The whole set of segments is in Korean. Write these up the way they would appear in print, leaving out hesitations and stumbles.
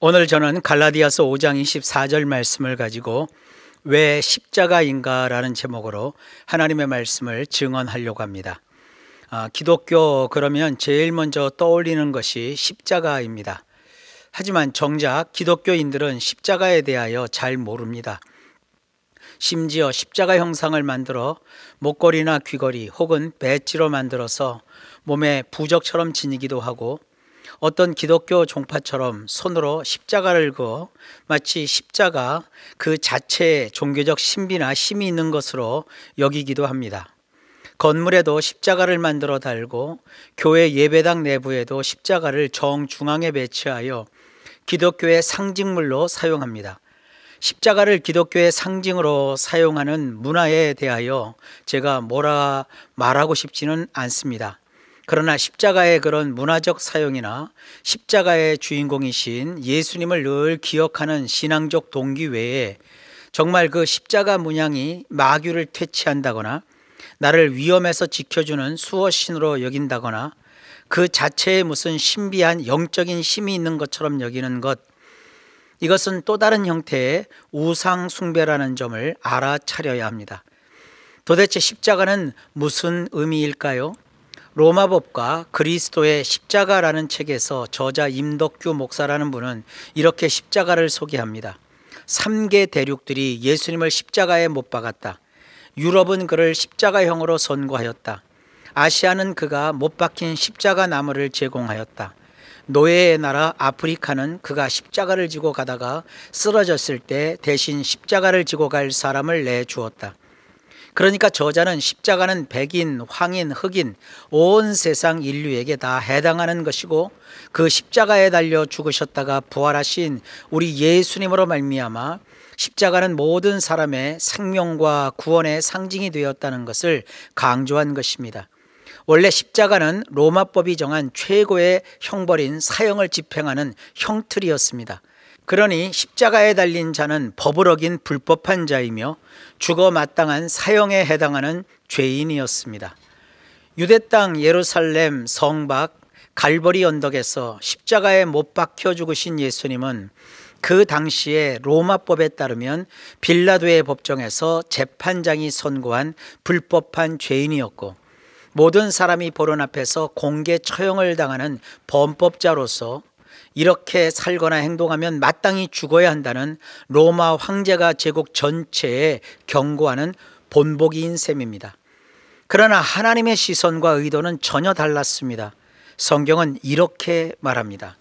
오늘 저는 갈라디아서 5장 24절 말씀을 가지고 왜 십자가인가 라는 제목으로 하나님의 말씀을 증언하려고 합니다. 기독교 그러면 제일 먼저 떠올리는 것이 십자가입니다. 하지만 정작 기독교인들은 십자가에 대하여 잘 모릅니다. 심지어 십자가 형상을 만들어 목걸이나 귀걸이 혹은 배지로 만들어서 몸에 부적처럼 지니기도 하고, 어떤 기독교 종파처럼 손으로 십자가를 그어 마치 십자가 그 자체에 종교적 신비나 힘이 있는 것으로 여기기도 합니다. 건물에도 십자가를 만들어 달고 교회 예배당 내부에도 십자가를 정중앙에 배치하여 기독교의 상징물로 사용합니다. 십자가를 기독교의 상징으로 사용하는 문화에 대하여 제가 뭐라 말하고 싶지는 않습니다. 그러나 십자가의 그런 문화적 사용이나 십자가의 주인공이신 예수님을 늘 기억하는 신앙적 동기 외에 정말 그 십자가 문양이 마귀를 퇴치한다거나 나를 위험에서 지켜주는 수호신으로 여긴다거나 그 자체에 무슨 신비한 영적인 힘이 있는 것처럼 여기는 것, 이것은 또 다른 형태의 우상 숭배라는 점을 알아차려야 합니다. 도대체 십자가는 무슨 의미일까요? 로마법과 그리스도의 십자가라는 책에서 저자 임덕규 목사라는 분은 이렇게 십자가를 소개합니다. 3개 대륙들이 예수님을 십자가에 못 박았다. 유럽은 그를 십자가형으로 선고하였다. 아시아는 그가 못 박힌 십자가 나무를 제공하였다. 노예의 나라 아프리카는 그가 십자가를 지고 가다가 쓰러졌을 때 대신 십자가를 지고 갈 사람을 내주었다. 그러니까 저자는 십자가는 백인, 황인, 흑인, 온 세상 인류에게 다 해당하는 것이고, 그 십자가에 달려 죽으셨다가 부활하신 우리 예수님으로 말미암아 십자가는 모든 사람의 생명과 구원의 상징이 되었다는 것을 강조한 것입니다. 원래 십자가는 로마법이 정한 최고의 형벌인 사형을 집행하는 형틀이었습니다. 그러니 십자가에 달린 자는 법을 어긴 불법한 자이며 죽어 마땅한 사형에 해당하는 죄인이었습니다. 유대 땅 예루살렘 성밖 갈보리 언덕에서 십자가에 못 박혀 죽으신 예수님은 그 당시에 로마법에 따르면 빌라도의 법정에서 재판장이 선고한 불법한 죄인이었고, 모든 사람이 보는 앞에서 공개 처형을 당하는 범법자로서 이렇게 살거나 행동하면 마땅히 죽어야 한다는 로마 황제가 제국 전체에 경고하는 본보기인 셈입니다. 그러나 하나님의 시선과 의도는 전혀 달랐습니다. 성경은 이렇게 말합니다.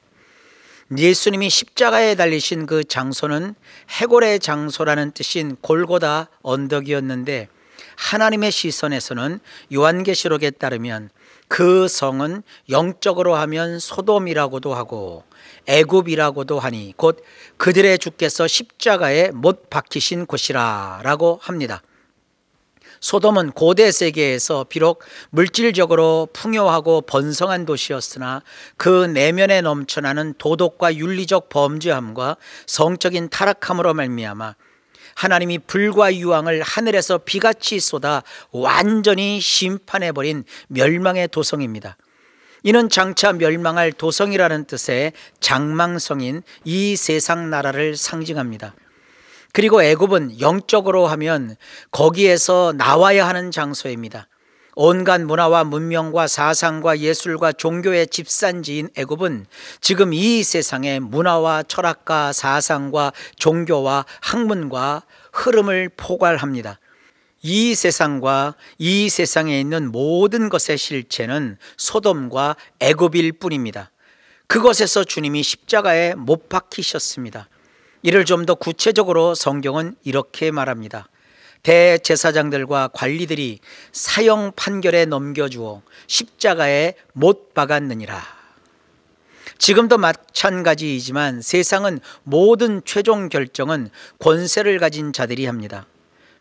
예수님이 십자가에 달리신 그 장소는 해골의 장소라는 뜻인 골고다 언덕이었는데, 하나님의 시선에서는 요한계시록에 따르면 그 성은 영적으로 하면 소돔이라고도 하고 애굽이라고도 하니 곧 그들의 주께서 십자가에 못 박히신 곳이라 라고 합니다. 소돔은 고대 세계에서 비록 물질적으로 풍요하고 번성한 도시였으나 그 내면에 넘쳐나는 도덕과 윤리적 범죄함과 성적인 타락함으로 말미암아 하나님이 불과 유황을 하늘에서 비같이 쏟아 완전히 심판해버린 멸망의 도성입니다. 이는 장차 멸망할 도성이라는 뜻의 장망성인 이 세상 나라를 상징합니다. 그리고 애굽은 영적으로 하면 거기에서 나와야 하는 장소입니다. 온갖 문화와 문명과 사상과 예술과 종교의 집산지인 애굽은 지금 이 세상의 문화와 철학과 사상과 종교와 학문과 흐름을 포괄합니다. 이 세상과 이 세상에 있는 모든 것의 실체는 소돔과 애굽일 뿐입니다. 그곳에서 주님이 십자가에 못 박히셨습니다. 이를 좀 더 구체적으로 성경은 이렇게 말합니다. 대제사장들과 관리들이 사형 판결에 넘겨주어 십자가에 못 박았느니라. 지금도 마찬가지이지만 세상은 모든 최종 결정은 권세를 가진 자들이 합니다.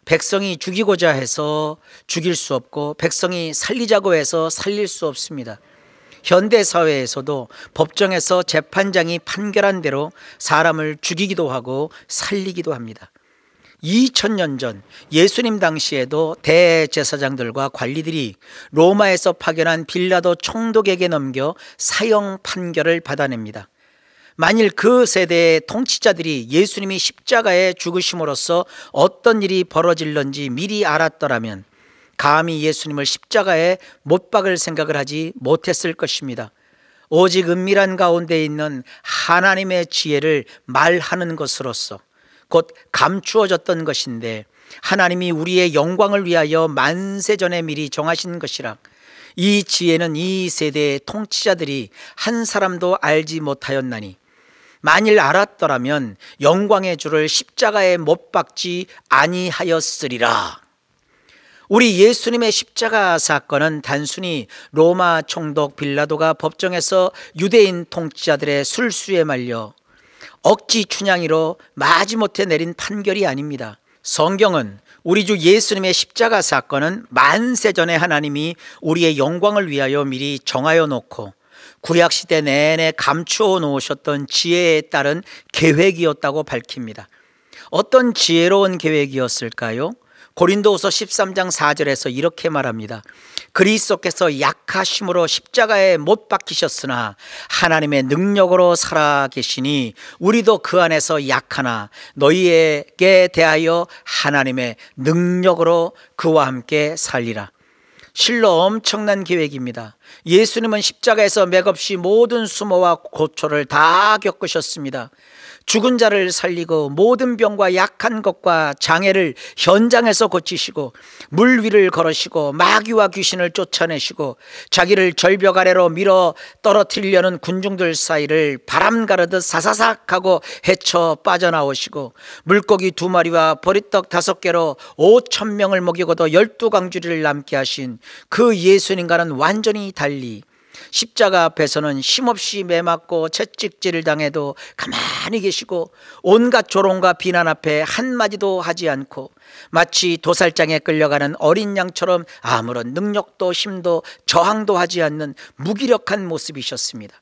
백성이 죽이고자 해서 죽일 수 없고 백성이 살리자고 해서 살릴 수 없습니다. 현대사회에서도 법정에서 재판장이 판결한 대로 사람을 죽이기도 하고 살리기도 합니다. 2000년 전 예수님 당시에도 대제사장들과 관리들이 로마에서 파견한 빌라도 총독에게 넘겨 사형 판결을 받아냅니다. 만일 그 세대의 통치자들이 예수님이 십자가에 죽으심으로써 어떤 일이 벌어질런지 미리 알았더라면 감히 예수님을 십자가에 못 박을 생각을 하지 못했을 것입니다. 오직 은밀한 가운데 있는 하나님의 지혜를 말하는 것으로서 곧 감추어졌던 것인데 하나님이 우리의 영광을 위하여 만세전에 미리 정하신 것이라. 이 지혜는 이 세대의 통치자들이 한 사람도 알지 못하였나니 만일 알았더라면 영광의 주를 십자가에 못 박지 아니하였으리라. 우리 예수님의 십자가 사건은 단순히 로마 총독 빌라도가 법정에서 유대인 통치자들의 술수에 말려 억지 춘향이로 마지못해 내린 판결이 아닙니다. 성경은 우리 주 예수님의 십자가 사건은 만세전에 하나님이 우리의 영광을 위하여 미리 정하여 놓고 구약시대 내내 감추어 놓으셨던 지혜에 따른 계획이었다고 밝힙니다. 어떤 지혜로운 계획이었을까요? 고린도후서 13장 4절에서 이렇게 말합니다. 그리스도께서 약하심으로 십자가에 못 박히셨으나 하나님의 능력으로 살아계시니 우리도 그 안에서 약하나 너희에게 대하여 하나님의 능력으로 그와 함께 살리라. 실로 엄청난 계획입니다. 예수님은 십자가에서 맥없이 모든 수모와 고초를 다 겪으셨습니다. 죽은 자를 살리고 모든 병과 약한 것과 장애를 현장에서 고치시고 물 위를 걸으시고 마귀와 귀신을 쫓아내시고 자기를 절벽 아래로 밀어 떨어뜨리려는 군중들 사이를 바람 가르듯 사사삭 하고 헤쳐 빠져나오시고 물고기 2마리와 보리떡 5개로 5,000명을 먹이고도 12강주리를 남게 하신 그 예수님과는 완전히 달리 십자가 앞에서는 힘없이 매맞고 채찍질을 당해도 가만히 계시고 온갖 조롱과 비난 앞에 한마디도 하지 않고 마치 도살장에 끌려가는 어린 양처럼 아무런 능력도 힘도 저항도 하지 않는 무기력한 모습이셨습니다.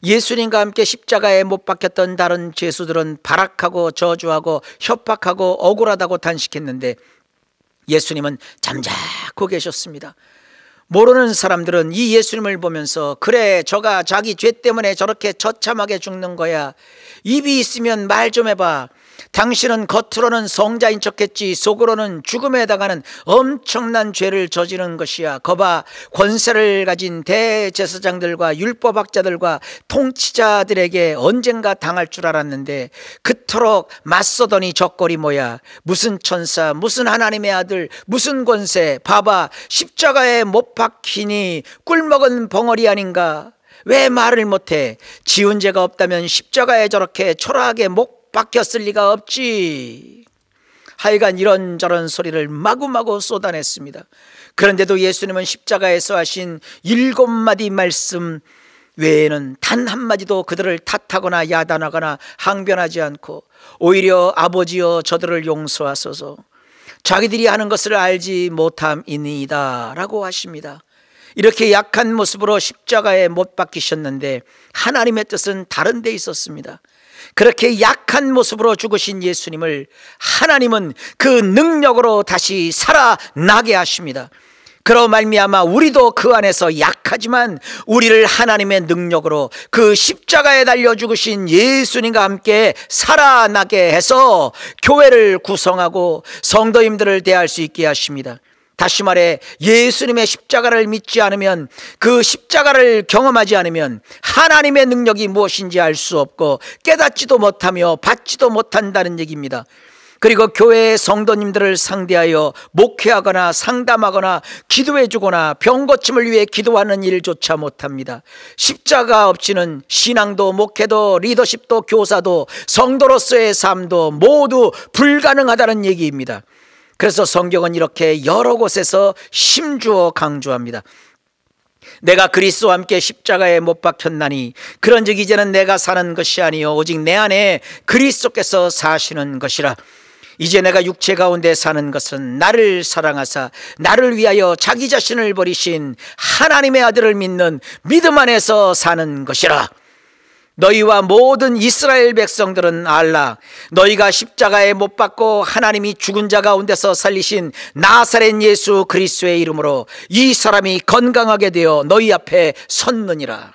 예수님과 함께 십자가에 못 박혔던 다른 죄수들은 발악하고 저주하고 협박하고 억울하다고 단식했는데 예수님은 잠자코 계셨습니다. 모르는 사람들은 이 예수님을 보면서 그래 저가 자기 죄 때문에 저렇게 처참하게 죽는 거야. 입이 있으면 말 좀 해봐. 당신은 겉으로는 성자인 척했지 속으로는 죽음에 해당하는 엄청난 죄를 저지른 것이야. 거봐 권세를 가진 대제사장들과 율법학자들과 통치자들에게 언젠가 당할 줄 알았는데 그토록 맞서더니 저꼴이 뭐야. 무슨 천사 무슨 하나님의 아들 무슨 권세. 봐봐 십자가에 못 박히니 꿀먹은 벙어리 아닌가. 왜 말을 못해. 지은 죄가 없다면 십자가에 저렇게 초라하게 못 박혔을 리가 없지. 하여간 이런저런 소리를 마구마구 쏟아냈습니다. 그런데도 예수님은 십자가에서 하신 7마디 말씀 외에는 단 한마디도 그들을 탓하거나 야단하거나 항변하지 않고 오히려 아버지여 저들을 용서하소서 자기들이 하는 것을 알지 못함이니이다 라고 하십니다. 이렇게 약한 모습으로 십자가에 못 박히셨는데 하나님의 뜻은 다른 데 있었습니다. 그렇게 약한 모습으로 죽으신 예수님을 하나님은 그 능력으로 다시 살아나게 하십니다. 그러 말미암아 우리도 그 안에서 약하지만 우리를 하나님의 능력으로 그 십자가에 달려 죽으신 예수님과 함께 살아나게 해서 교회를 구성하고 성도님들을 대할 수 있게 하십니다. 다시 말해 예수님의 십자가를 믿지 않으면 그 십자가를 경험하지 않으면 하나님의 능력이 무엇인지 알 수 없고 깨닫지도 못하며 받지도 못한다는 얘기입니다. 그리고 교회의 성도님들을 상대하여 목회하거나 상담하거나 기도해 주거나 병 고침을 위해 기도하는 일조차 못합니다. 십자가 없이는 신앙도 목회도 리더십도 교사도 성도로서의 삶도 모두 불가능하다는 얘기입니다. 그래서 성경은 이렇게 여러 곳에서 힘주어 강조합니다. 내가 그리스도와 함께 십자가에 못 박혔나니 그런즉 이제는 내가 사는 것이 아니요 오직 내 안에 그리스도께서 사시는 것이라. 이제 내가 육체 가운데 사는 것은 나를 사랑하사 나를 위하여 자기 자신을 버리신 하나님의 아들을 믿는 믿음 안에서 사는 것이라. 너희와 모든 이스라엘 백성들은 알라. 너희가 십자가에 못 박고 하나님이 죽은 자 가운데서 살리신 나사렛 예수 그리스도의 이름으로 이 사람이 건강하게 되어 너희 앞에 섰느니라.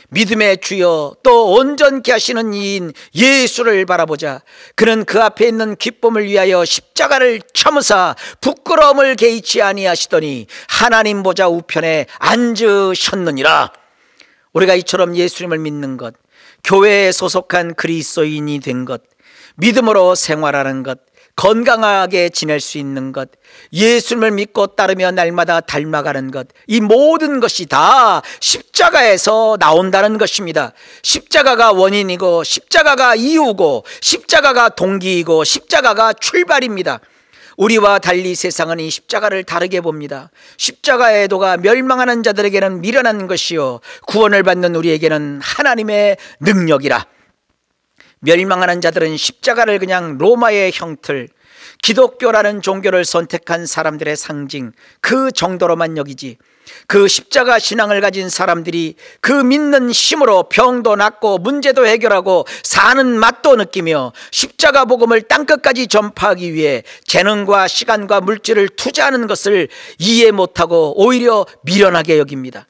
믿음의 주여 또 온전케 하시는 이인 예수를 바라보자. 그는 그 앞에 있는 기쁨을 위하여 십자가를 참으사 부끄러움을 개의치 아니하시더니 하나님 보좌 우편에 앉으셨느니라. 우리가 이처럼 예수님을 믿는 것, 교회에 소속한 그리스도인이 된 것, 믿음으로 생활하는 것, 건강하게 지낼 수 있는 것, 예수님을 믿고 따르며 날마다 닮아가는 것, 이 모든 것이 다 십자가에서 나온다는 것입니다. 십자가가 원인이고, 십자가가 이유고, 십자가가 동기이고, 십자가가 출발입니다. 우리와 달리 세상은 이 십자가를 다르게 봅니다. 십자가의 도가 멸망하는 자들에게는 미련한 것이요 구원을 받는 우리에게는 하나님의 능력이라. 멸망하는 자들은 십자가를 그냥 로마의 형틀, 기독교라는 종교를 선택한 사람들의 상징, 그 정도로만 여기지. 그 십자가 신앙을 가진 사람들이 그 믿는 힘으로 병도 낫고 문제도 해결하고 사는 맛도 느끼며 십자가 복음을 땅끝까지 전파하기 위해 재능과 시간과 물질을 투자하는 것을 이해 못하고 오히려 미련하게 여깁니다.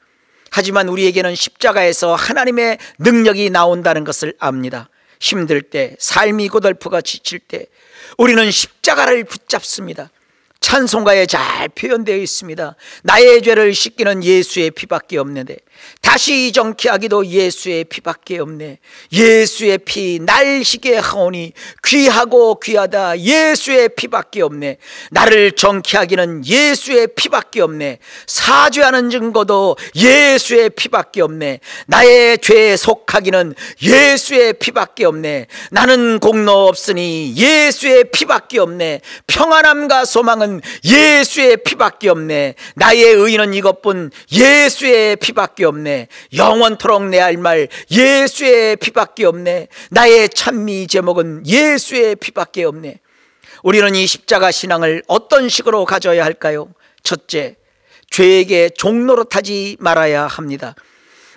하지만 우리에게는 십자가에서 하나님의 능력이 나온다는 것을 압니다. 힘들 때, 삶이 고달프고 지칠 때 우리는 십자가를 붙잡습니다. 찬송가에 잘 표현되어 있습니다. 나의 죄를 씻기는 예수의 피밖에 없는데 다시 정케 하기도 예수의 피밖에 없네. 예수의 피 날 희게 하오니 귀하고 귀하다. 예수의 피밖에 없네. 나를 정케 하기는 예수의 피밖에 없네. 사죄하는 증거도 예수의 피밖에 없네. 나의 죄에 속하기는 예수의 피밖에 없네. 나는 공로 없으니 예수의 피밖에 없네. 평안함과 소망은 예수의 피밖에 없네. 나의 의는 이것뿐 예수의 피밖에 없네. 영원토록 내 할 말 예수의 피밖에 없네. 나의 찬미 제목은 예수의 피밖에 없네. 우리는 이 십자가 신앙을 어떤 식으로 가져야 할까요? 첫째, 죄에게 종노릇하지 말아야 합니다.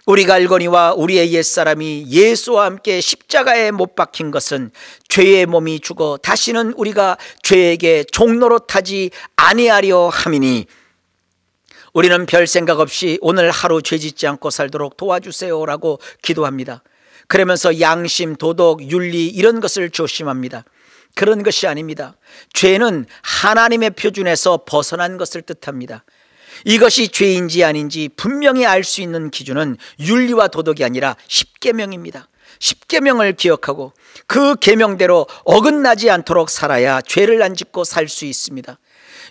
우리가 알거니와 우리의 옛사람이 예수와 함께 십자가에 못 박힌 것은 죄의 몸이 죽어 다시는 우리가 죄에게 종노릇하지 아니하려 함이니, 우리는 별 생각 없이 오늘 하루 죄짓지 않고 살도록 도와주세요라고 기도합니다. 그러면서 양심, 도덕, 윤리 이런 것을 조심합니다. 그런 것이 아닙니다. 죄는 하나님의 표준에서 벗어난 것을 뜻합니다. 이것이 죄인지 아닌지 분명히 알 수 있는 기준은 윤리와 도덕이 아니라 십계명입니다. 십계명을 기억하고 그 계명대로 어긋나지 않도록 살아야 죄를 안 짓고 살 수 있습니다.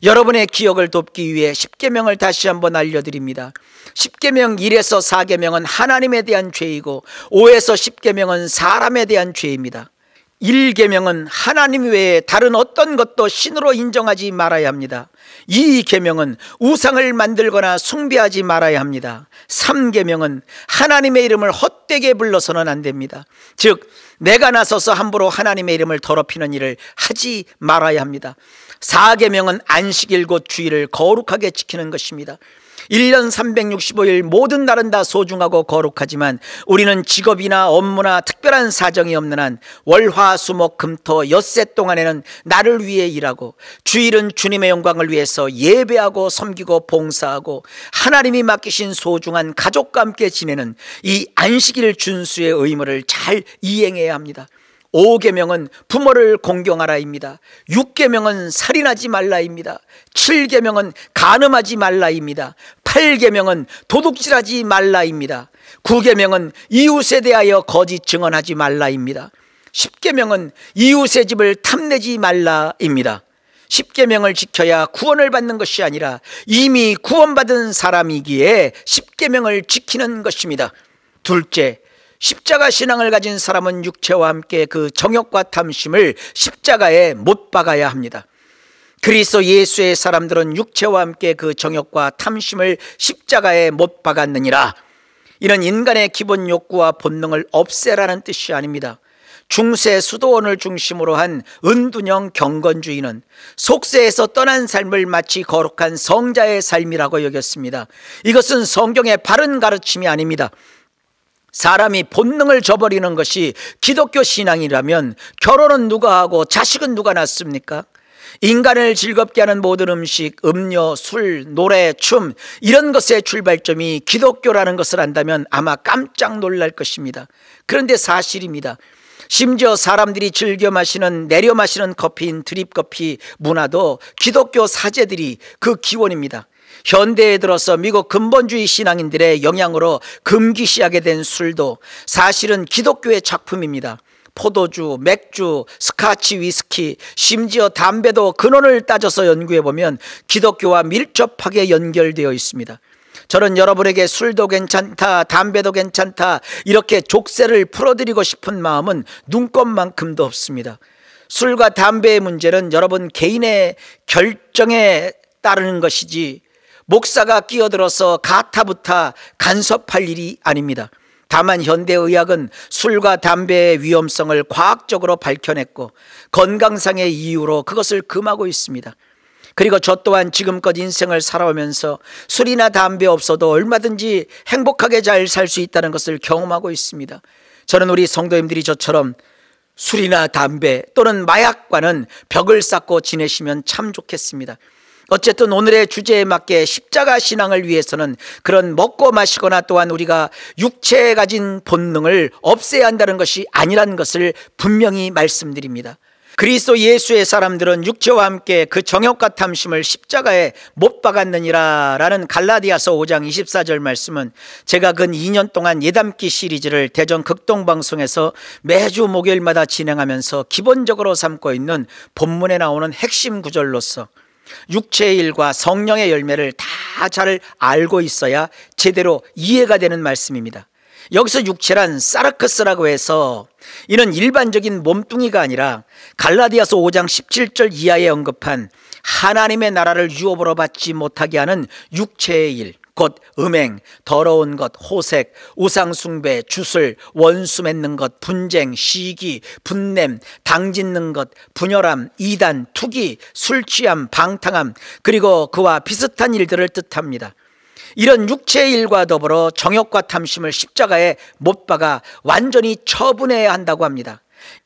여러분의 기억을 돕기 위해 십계명을 다시 한번 알려드립니다. 십계명 1에서 4계명은 하나님에 대한 죄이고 5에서 10계명은 사람에 대한 죄입니다. 1계명은 하나님 외에 다른 어떤 것도 신으로 인정하지 말아야 합니다. 2계명은 우상을 만들거나 숭배하지 말아야 합니다. 3계명은 하나님의 이름을 헛되게 불러서는 안 됩니다. 즉 내가 나서서 함부로 하나님의 이름을 더럽히는 일을 하지 말아야 합니다. 4계명은 안식일 곧 주일을 거룩하게 지키는 것입니다. 1년 365일 모든 날은 다 소중하고 거룩하지만 우리는 직업이나 업무나 특별한 사정이 없는 한 월화수목금토 엿새 동안에는 나를 위해 일하고 주일은 주님의 영광을 위해서 예배하고 섬기고 봉사하고 하나님이 맡기신 소중한 가족과 함께 지내는 이 안식일 준수의 의무를 잘 이행해야 합니다. 5계명은 부모를 공경하라입니다. 6계명은 살인하지 말라입니다. 7계명은 간음하지 말라입니다. 8계명은 도둑질하지 말라입니다. 9계명은 이웃에 대하여 거짓 증언하지 말라입니다. 10계명은 이웃의 집을 탐내지 말라입니다. 10계명을 지켜야 구원을 받는 것이 아니라 이미 구원받은 사람이기에 10계명을 지키는 것입니다. 둘째, 십자가 신앙을 가진 사람은 육체와 함께 그 정욕과 탐심을 십자가에 못 박아야 합니다. 그리스도 예수의 사람들은 육체와 함께 그 정욕과 탐심을 십자가에 못 박았느니라. 이는 인간의 기본 욕구와 본능을 없애라는 뜻이 아닙니다. 중세 수도원을 중심으로 한 은둔형 경건주의는 속세에서 떠난 삶을 마치 거룩한 성자의 삶이라고 여겼습니다. 이것은 성경의 바른 가르침이 아닙니다. 사람이 본능을 저버리는 것이 기독교 신앙이라면 결혼은 누가 하고 자식은 누가 낳습니까? 인간을 즐겁게 하는 모든 음식, 음료, 술, 노래, 춤 이런 것의 출발점이 기독교라는 것을 안다면 아마 깜짝 놀랄 것입니다. 그런데 사실입니다. 심지어 사람들이 즐겨 마시는, 내려 마시는 커피인 드립커피 문화도 기독교 사제들이 그 기원입니다. 현대에 들어서 미국 근본주의 신앙인들의 영향으로 금기시하게 된 술도 사실은 기독교의 작품입니다. 포도주, 맥주, 스카치, 위스키, 심지어 담배도 근원을 따져서 연구해보면 기독교와 밀접하게 연결되어 있습니다. 저는 여러분에게 술도 괜찮다, 담배도 괜찮다 이렇게 족쇄를 풀어드리고 싶은 마음은 눈꼽만큼도 없습니다. 술과 담배의 문제는 여러분 개인의 결정에 따르는 것이지 목사가 끼어들어서 가타부타 간섭할 일이 아닙니다. 다만 현대의학은 술과 담배의 위험성을 과학적으로 밝혀냈고 건강상의 이유로 그것을 금하고 있습니다. 그리고 저 또한 지금껏 인생을 살아오면서 술이나 담배 없어도 얼마든지 행복하게 잘 살 수 있다는 것을 경험하고 있습니다. 저는 우리 성도님들이 저처럼 술이나 담배 또는 마약과는 벽을 쌓고 지내시면 참 좋겠습니다. 어쨌든 오늘의 주제에 맞게 십자가 신앙을 위해서는 그런 먹고 마시거나 또한 우리가 육체에 가진 본능을 없애야 한다는 것이 아니라는 것을 분명히 말씀드립니다. 그리스도 예수의 사람들은 육체와 함께 그 정욕과 탐심을 십자가에 못 박았느니라 라는 갈라디아서 5장 24절 말씀은 제가 근 2년 동안 예담기 시리즈를 대전 극동방송에서 매주 목요일마다 진행하면서 기본적으로 삼고 있는 본문에 나오는 핵심 구절로서 육체의 일과 성령의 열매를 다 잘 알고 있어야 제대로 이해가 되는 말씀입니다. 여기서 육체란 사르크스라고 해서 이는 일반적인 몸뚱이가 아니라 갈라디아서 5장 17절 이하에 언급한 하나님의 나라를 유업으로 받지 못하게 하는 육체의 일, 곧 음행, 더러운 것, 호색, 우상숭배, 주술, 원수 맺는 것, 분쟁, 시기, 분냄, 당짓는 것, 분열함, 이단, 투기, 술취함, 방탕함, 그리고 그와 비슷한 일들을 뜻합니다. 이런 육체의 일과 더불어 정욕과 탐심을 십자가에 못 박아 완전히 처분해야 한다고 합니다.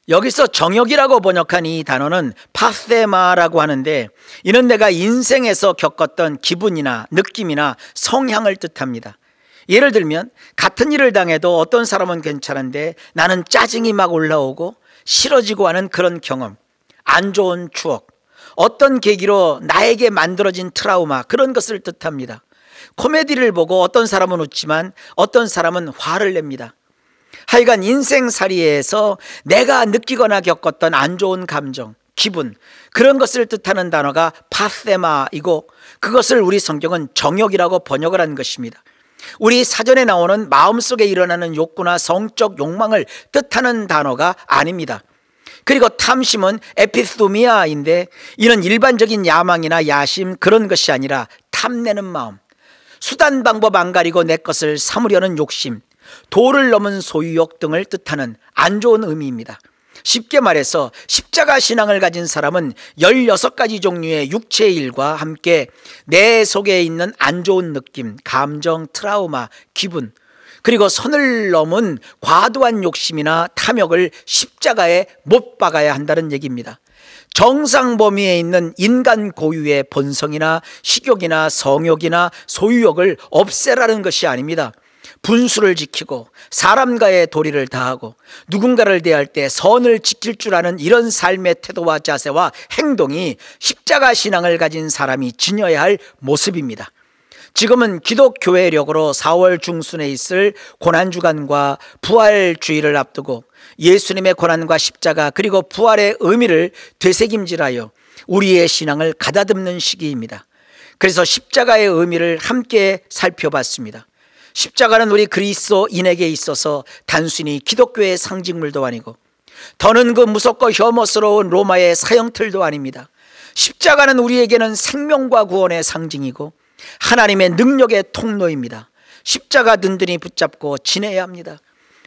여기서 정욕이라고 번역한 이 단어는 파세마라고 하는데 이는 내가 인생에서 겪었던 기분이나 느낌이나 성향을 뜻합니다. 예를 들면 같은 일을 당해도 어떤 사람은 괜찮은데 나는 짜증이 막 올라오고 싫어지고 하는 그런 경험, 안 좋은 추억, 어떤 계기로 나에게 만들어진 트라우마, 그런 것을 뜻합니다. 코미디를 보고 어떤 사람은 웃지만 어떤 사람은 화를 냅니다. 하여간 인생살이에서 내가 느끼거나 겪었던 안 좋은 감정, 기분, 그런 것을 뜻하는 단어가 파세마이고 그것을 우리 성경은 정욕이라고 번역을 한 것입니다. 우리 사전에 나오는 마음속에 일어나는 욕구나 성적 욕망을 뜻하는 단어가 아닙니다. 그리고 탐심은 에피스토미아인데 이는 일반적인 야망이나 야심 그런 것이 아니라 탐내는 마음, 수단 방법 안 가리고 내 것을 삼으려는 욕심, 도를 넘은 소유욕 등을 뜻하는 안 좋은 의미입니다. 쉽게 말해서 십자가 신앙을 가진 사람은 16가지 종류의 육체의 일과 함께 내 속에 있는 안 좋은 느낌, 감정, 트라우마, 기분, 그리고 선을 넘은 과도한 욕심이나 탐욕을 십자가에 못 박아야 한다는 얘기입니다. 정상 범위에 있는 인간 고유의 본성이나 식욕이나 성욕이나 소유욕을 없애라는 것이 아닙니다. 분수를 지키고 사람과의 도리를 다하고 누군가를 대할 때 선을 지킬 줄 아는 이런 삶의 태도와 자세와 행동이 십자가 신앙을 가진 사람이 지녀야 할 모습입니다. 지금은 기독교회력으로 4월 중순에 있을 고난주간과 부활주의를 앞두고 예수님의 고난과 십자가 그리고 부활의 의미를 되새김질하여 우리의 신앙을 가다듬는 시기입니다. 그래서 십자가의 의미를 함께 살펴봤습니다. 십자가는 우리 그리스도인에게 있어서 단순히 기독교의 상징물도 아니고 더는 그 무섭고 혐오스러운 로마의 사형틀도 아닙니다. 십자가는 우리에게는 생명과 구원의 상징이고 하나님의 능력의 통로입니다. 십자가 든든히 붙잡고 지내야 합니다.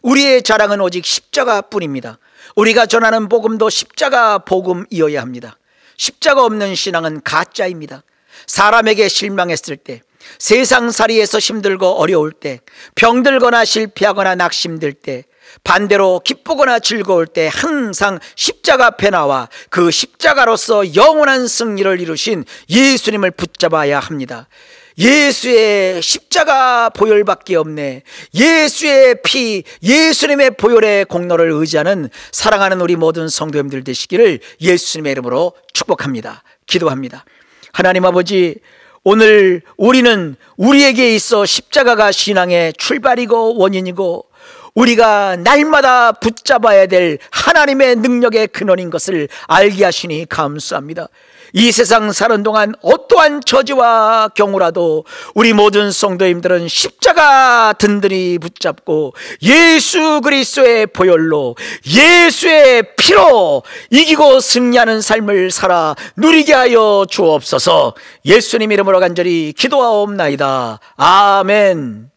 우리의 자랑은 오직 십자가뿐입니다. 우리가 전하는 복음도 십자가 복음이어야 합니다. 십자가 없는 신앙은 가짜입니다. 사람에게 실망했을 때, 세상살이에서 힘들고 어려울 때, 병들거나 실패하거나 낙심될 때, 반대로 기쁘거나 즐거울 때 항상 십자가 앞에 나와 그 십자가로서 영원한 승리를 이루신 예수님을 붙잡아야 합니다. 예수의 십자가 보혈밖에 없네. 예수의 피, 예수님의 보혈의 공로를 의지하는 사랑하는 우리 모든 성도님들 되시기를 예수님의 이름으로 축복합니다. 기도합니다. 하나님 아버지, 오늘 우리는 우리에게 있어 십자가가 신앙의 출발이고 원인이고 우리가 날마다 붙잡아야 될 하나님의 능력의 근원인 것을 알게 하시니 감사합니다. 이 세상 사는 동안 어떠한 처지와 경우라도 우리 모든 성도님들은 십자가 든든히 붙잡고 예수 그리스도의 보혈로 예수의 피로 이기고 승리하는 삶을 살아 누리게 하여 주옵소서. 예수님 이름으로 간절히 기도하옵나이다. 아멘.